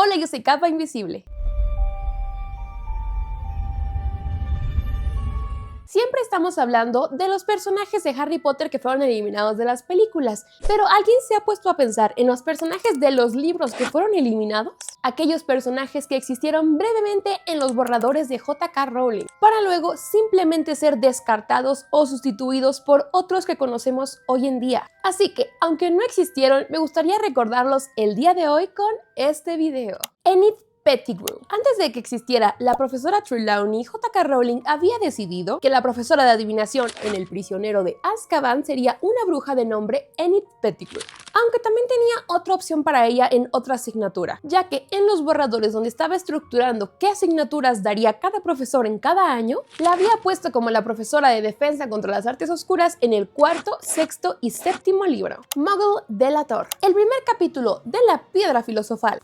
Hola, yo soy Capa Invisible. Siempre estamos hablando de los personajes de Harry Potter que fueron eliminados de las películas, pero ¿alguien se ha puesto a pensar en los personajes de los libros que fueron eliminados? Aquellos personajes que existieron brevemente en los borradores de J.K. Rowling, para luego simplemente ser descartados o sustituidos por otros que conocemos hoy en día. Así que, aunque no existieron, me gustaría recordarlos el día de hoy con este video. Enid Pettigrew. Antes de que existiera la profesora Trelawney, J.K. Rowling había decidido que la profesora de adivinación en El prisionero de Azkaban sería una bruja de nombre Enid Pettigrew, aunque también tenía otra opción para ella en otra asignatura, ya que en los borradores donde estaba estructurando qué asignaturas daría cada profesor en cada año, la había puesto como la profesora de defensa contra las artes oscuras en el cuarto, sexto y séptimo libro, Muggle Delator. El primer capítulo de La Piedra Filosofal,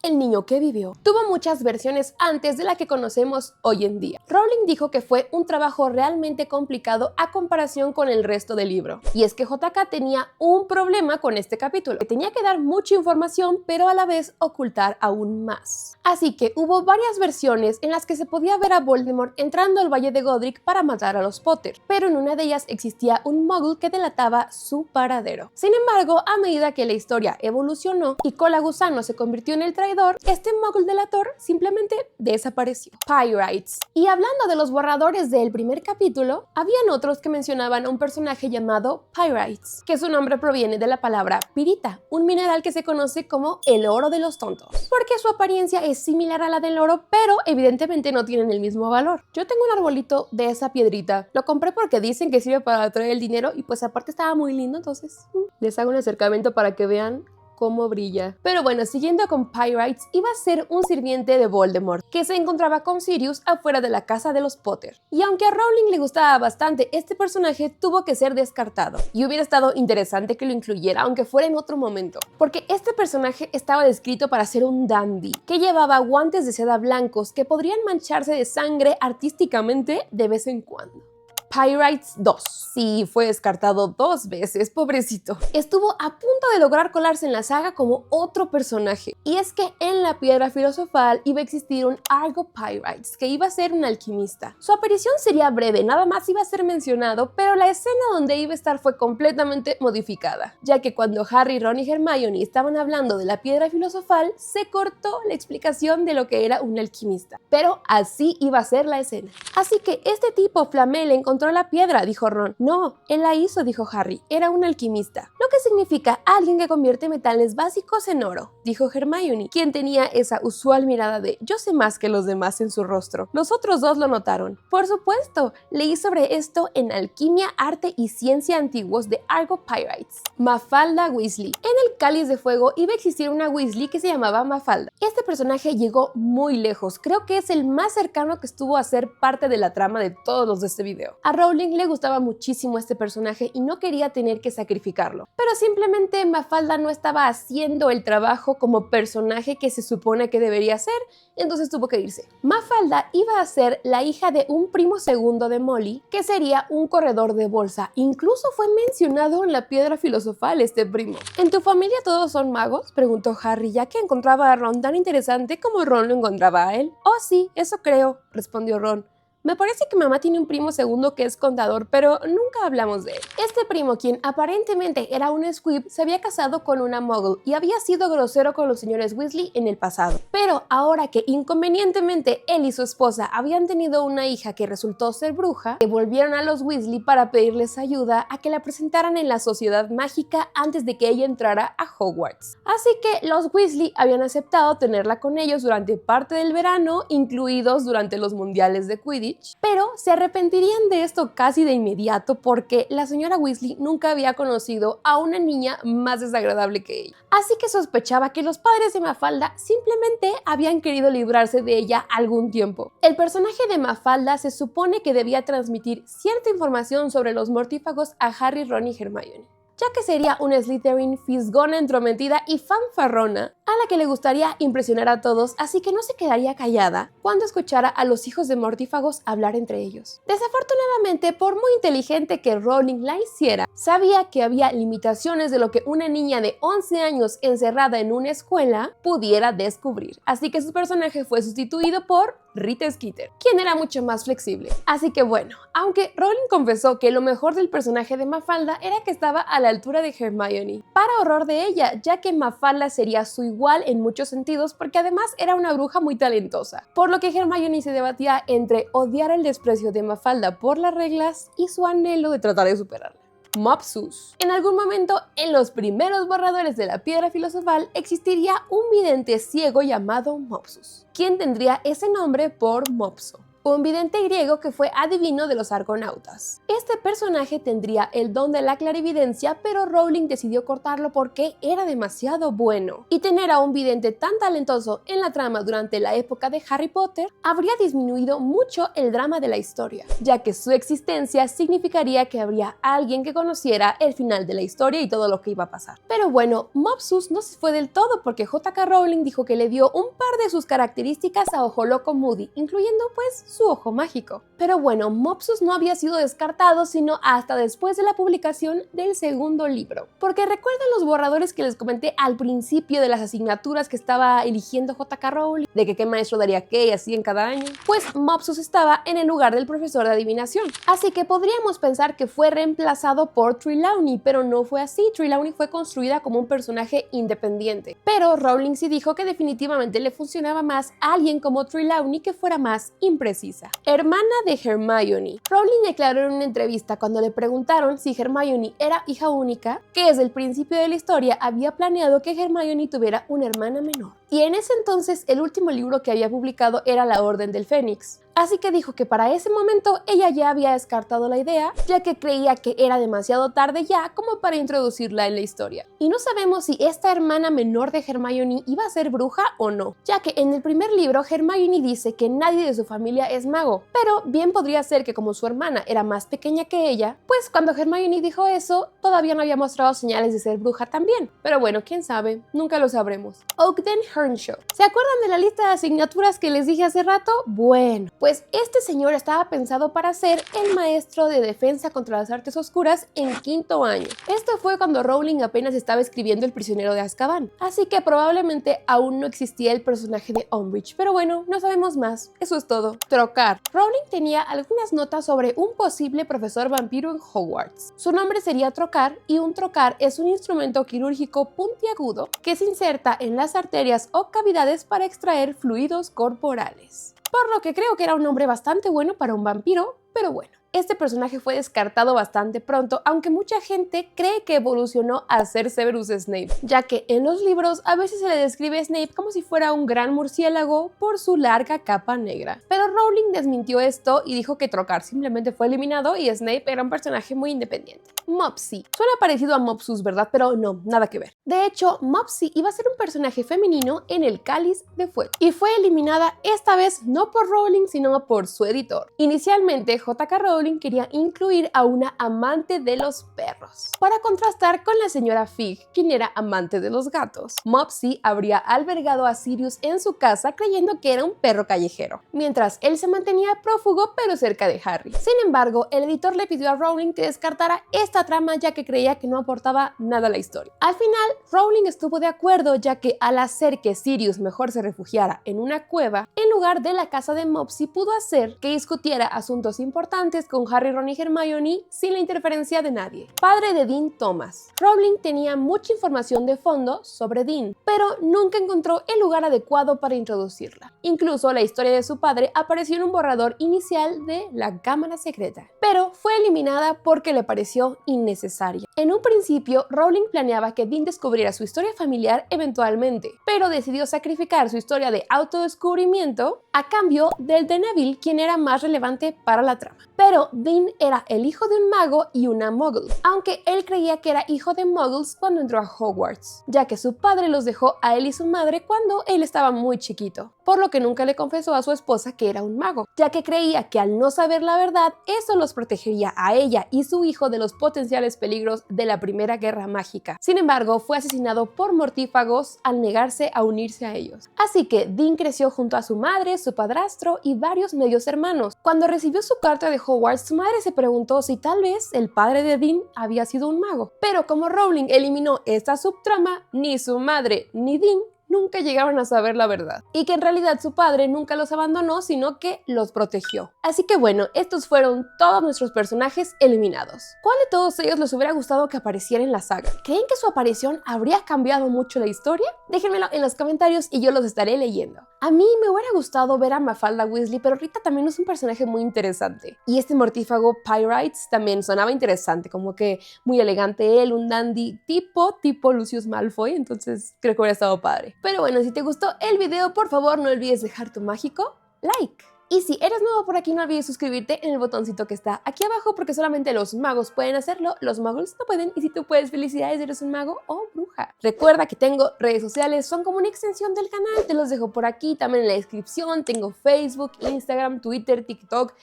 El niño que vivió, tuvo muchas versiones antes de la que conocemos hoy en día. Rowling dijo que fue un trabajo realmente complicado a comparación con el resto del libro. Y es que J.K. tenía un problema con este capítulo, que tenía que dar mucha información, pero a la vez ocultar aún más. Así que hubo varias versiones en las que se podía ver a Voldemort entrando al Valle de Godric para matar a los Potter, pero en una de ellas existía un Muggle que delataba su paradero. Sin embargo, a medida que la historia evolucionó y Cola Gusano se convirtió en el traidor, este Muggle delator simplemente desapareció. Pyrites. Y hablando de los borradores del primer capítulo, habían otros que mencionaban a un personaje llamado Pyrites, que su nombre proviene de la palabra pirita, un mineral que se conoce como el oro de los tontos, porque su apariencia es similar a la del oro, pero evidentemente no tienen el mismo valor. Yo tengo un arbolito de esa piedrita, lo compré porque dicen que sirve para atraer el dinero y pues aparte estaba muy lindo, entonces les hago un acercamiento para que vean cómo brilla. Pero bueno, siguiendo con Pyrites, iba a ser un sirviente de Voldemort, que se encontraba con Sirius afuera de la casa de los Potter. Y aunque a Rowling le gustaba bastante este personaje, tuvo que ser descartado. Y hubiera estado interesante que lo incluyera, aunque fuera en otro momento, porque este personaje estaba descrito para ser un dandy, que llevaba guantes de seda blancos que podrían mancharse de sangre artísticamente de vez en cuando. Pyrites 2. Sí, fue descartado 2 veces, pobrecito. Estuvo a punto de lograr colarse en la saga como otro personaje. Y es que en La Piedra Filosofal iba a existir un Argo Pyrites, que iba a ser un alquimista. Su aparición sería breve, nada más iba a ser mencionado, pero la escena donde iba a estar fue completamente modificada, ya que cuando Harry, Ron y Hermione estaban hablando de La Piedra Filosofal, se cortó la explicación de lo que era un alquimista. Pero así iba a ser la escena. Así que este tipo Flamel encontró la piedra, dijo Ron. No, él la hizo, dijo Harry. Era un alquimista. Lo que significa alguien que convierte metales básicos en oro, dijo Hermione, quien tenía esa usual mirada de yo sé más que los demás en su rostro. Los otros dos lo notaron. Por supuesto, leí sobre esto en Alquimia, Arte y Ciencia Antiguos de Argo Pyrites. Mafalda Weasley. En el Cáliz de Fuego iba a existir una Weasley que se llamaba Mafalda. Este personaje llegó muy lejos. Creo que es el más cercano que estuvo a ser parte de la trama de todos los de este video. A Rowling le gustaba muchísimo este personaje y no quería tener que sacrificarlo, pero simplemente Mafalda no estaba haciendo el trabajo como personaje que se supone que debería hacer, entonces tuvo que irse. Mafalda iba a ser la hija de un primo segundo de Molly, que sería un corredor de bolsa. Incluso fue mencionado en La Piedra Filosofal este primo. ¿En tu familia todos son magos?, preguntó Harry, ya que encontraba a Ron tan interesante como Ron lo encontraba a él. Oh sí, eso creo, respondió Ron. Me parece que mamá tiene un primo segundo que es contador, pero nunca hablamos de él. Este primo, quien aparentemente era un squib, se había casado con una muggle y había sido grosero con los señores Weasley en el pasado. Pero ahora que inconvenientemente él y su esposa habían tenido una hija que resultó ser bruja, volvieron a los Weasley para pedirles ayuda a que la presentaran en la sociedad mágica antes de que ella entrara a Hogwarts. Así que los Weasley habían aceptado tenerla con ellos durante parte del verano, incluidos durante los mundiales de Quidditch, pero se arrepentirían de esto casi de inmediato porque la señora Weasley nunca había conocido a una niña más desagradable que ella. Así que sospechaba que los padres de Mafalda simplemente habían querido librarse de ella algún tiempo. El personaje de Mafalda se supone que debía transmitir cierta información sobre los mortífagos a Harry, Ron y Hermione. ya que sería una Slytherin fisgona, entrometida y fanfarrona, a la que le gustaría impresionar a todos, así que no se quedaría callada cuando escuchara a los hijos de mortífagos hablar entre ellos. Desafortunadamente, por muy inteligente que Rowling la hiciera, sabía que había limitaciones de lo que una niña de 11 años encerrada en una escuela pudiera descubrir, así que su personaje fue sustituido por Rita Skeeter, quien era mucho más flexible. Así que bueno, aunque Rowling confesó que lo mejor del personaje de Mafalda era que estaba a la altura de Hermione, para horror de ella, ya que Mafalda sería su igual en muchos sentidos porque además era una bruja muy talentosa, por lo que Hermione se debatía entre odiar el desprecio de Mafalda por las reglas y su anhelo de tratar de superarla. Mopsus. En algún momento, en los primeros borradores de la Piedra Filosofal, existiría un vidente ciego llamado Mopsus, quien tendría ese nombre por Mopso, un vidente griego que fue adivino de los argonautas. Este personaje tendría el don de la clarividencia, pero Rowling decidió cortarlo porque era demasiado bueno. Y tener a un vidente tan talentoso en la trama durante la época de Harry Potter habría disminuido mucho el drama de la historia, ya que su existencia significaría que habría alguien que conociera el final de la historia y todo lo que iba a pasar. Pero bueno, Mopsus no se fue del todo porque J.K. Rowling dijo que le dio un par de sus características a Ojo Loco Moody, incluyendo pues su ojo mágico. Pero bueno, Mopsus no había sido descartado sino hasta después de la publicación del segundo libro. Porque recuerdan los borradores que les comenté al principio de las asignaturas que estaba eligiendo J.K. Rowling, de que qué maestro daría qué y así en cada año. Pues Mopsus estaba en el lugar del profesor de adivinación. Así que podríamos pensar que fue reemplazado por Trelawney, pero no fue así. Trelawney fue construida como un personaje independiente. Pero Rowling sí dijo que definitivamente le funcionaba más a alguien como Trelawney que fuera más imprecisa. Hermana de Hermione. Rowling declaró en una entrevista cuando le preguntaron si Hermione era hija única, que desde el principio de la historia había planeado que Hermione tuviera una hermana menor. Y en ese entonces el último libro que había publicado era La Orden del Fénix. Así que dijo que para ese momento ella ya había descartado la idea, ya que creía que era demasiado tarde ya como para introducirla en la historia. Y no sabemos si esta hermana menor de Hermione iba a ser bruja o no, ya que en el primer libro Hermione dice que nadie de su familia es mago, pero bien podría ser que como su hermana era más pequeña que ella, pues cuando Hermione dijo eso, todavía no había mostrado señales de ser bruja también. Pero bueno, quién sabe, nunca lo sabremos. Ogden Earnshaw. ¿Se acuerdan de la lista de asignaturas que les dije hace rato? Bueno, pues este señor estaba pensado para ser el maestro de defensa contra las artes oscuras en quinto año. Esto fue cuando Rowling apenas estaba escribiendo El prisionero de Azkaban, así que probablemente aún no existía el personaje de Umbridge, pero bueno, no sabemos más, eso es todo. Trocar. Rowling tenía algunas notas sobre un posible profesor vampiro en Hogwarts. Su nombre sería Trocar, y un trocar es un instrumento quirúrgico puntiagudo que se inserta en las arterias o cavidades para extraer fluidos corporales. Por lo que creo que era un nombre bastante bueno para un vampiro, pero bueno. Este personaje fue descartado bastante pronto, aunque mucha gente cree que evolucionó a ser Severus Snape, ya que en los libros a veces se le describe a Snape como si fuera un gran murciélago por su larga capa negra. Pero Rowling desmintió esto y dijo que Trocar simplemente fue eliminado y Snape era un personaje muy independiente. Mopsy. Suena parecido a Mopsus, ¿verdad? Pero no, nada que ver. De hecho, Mopsy iba a ser un personaje femenino en El Cáliz de Fuego y fue eliminada esta vez no por Rowling sino por su editor. Inicialmente, J.K. Rowling quería incluir a una amante de los perros, para contrastar con la señora Fig, quien era amante de los gatos. Mopsy habría albergado a Sirius en su casa creyendo que era un perro callejero, mientras él se mantenía prófugo pero cerca de Harry. Sin embargo, el editor le pidió a Rowling que descartara esta trama ya que creía que no aportaba nada a la historia. Al final, Rowling estuvo de acuerdo, ya que al hacer que Sirius mejor se refugiara en una cueva, en lugar de la casa de Mopsy, pudo hacer que discutiera asuntos importantes con Harry, Ron y Hermione sin la interferencia de nadie. Padre de Dean Thomas. Rowling tenía mucha información de fondo sobre Dean, pero nunca encontró el lugar adecuado para introducirla. Incluso la historia de su padre apareció en un borrador inicial de La Cámara Secreta, pero fue eliminada porque le pareció innecesaria. En un principio, Rowling planeaba que Dean descubriera su historia familiar eventualmente, pero decidió sacrificar su historia de autodescubrimiento a cambio del de Neville, quien era más relevante para la trama. Pero Dean era el hijo de un mago y una muggle, aunque él creía que era hijo de muggles cuando entró a Hogwarts, ya que su padre los dejó a él y su madre cuando él estaba muy chiquito. por lo que nunca le confesó a su esposa que era un mago, ya que creía que al no saber la verdad, eso los protegería a ella y su hijo de los potenciales peligros de la Primera Guerra Mágica. Sin embargo, fue asesinado por mortífagos al negarse a unirse a ellos. Así que Dean creció junto a su madre, su padrastro y varios medios hermanos. Cuando recibió su carta de Hogwarts, su madre se preguntó si tal vez el padre de Dean había sido un mago. Pero como Rowling eliminó esta subtrama, ni su madre ni Dean nunca llegaron a saber la verdad, y que en realidad su padre nunca los abandonó, sino que los protegió. Así que bueno, estos fueron todos nuestros personajes eliminados. ¿Cuál de todos ellos les hubiera gustado que apareciera en la saga? ¿Creen que su aparición habría cambiado mucho la historia? Déjenmelo en los comentarios y yo los estaré leyendo. A mí me hubiera gustado ver a Mafalda Weasley, pero Rita también es un personaje muy interesante. Y este mortífago Pyrites también sonaba interesante, como que muy elegante él, un dandy tipo Lucius Malfoy, entonces creo que hubiera estado padre. Pero bueno, si te gustó el video, por favor no olvides dejar tu mágico like. Y si eres nuevo por aquí, no olvides suscribirte en el botoncito que está aquí abajo, porque solamente los magos pueden hacerlo, los muggles no pueden, y si tú puedes, felicidades, eres un mago o bruja. Recuerda que tengo redes sociales, son como una extensión del canal, te los dejo por aquí, también en la descripción. Tengo Facebook, Instagram, Twitter, TikTok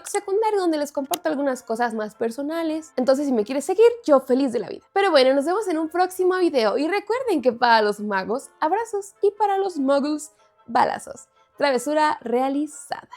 secundario, donde les comparto algunas cosas más personales. Entonces, si me quieres seguir, yo feliz de la vida. Pero bueno, nos vemos en un próximo video, y recuerden que para los magos, abrazos, y para los muggles, balazos. Travesura realizada.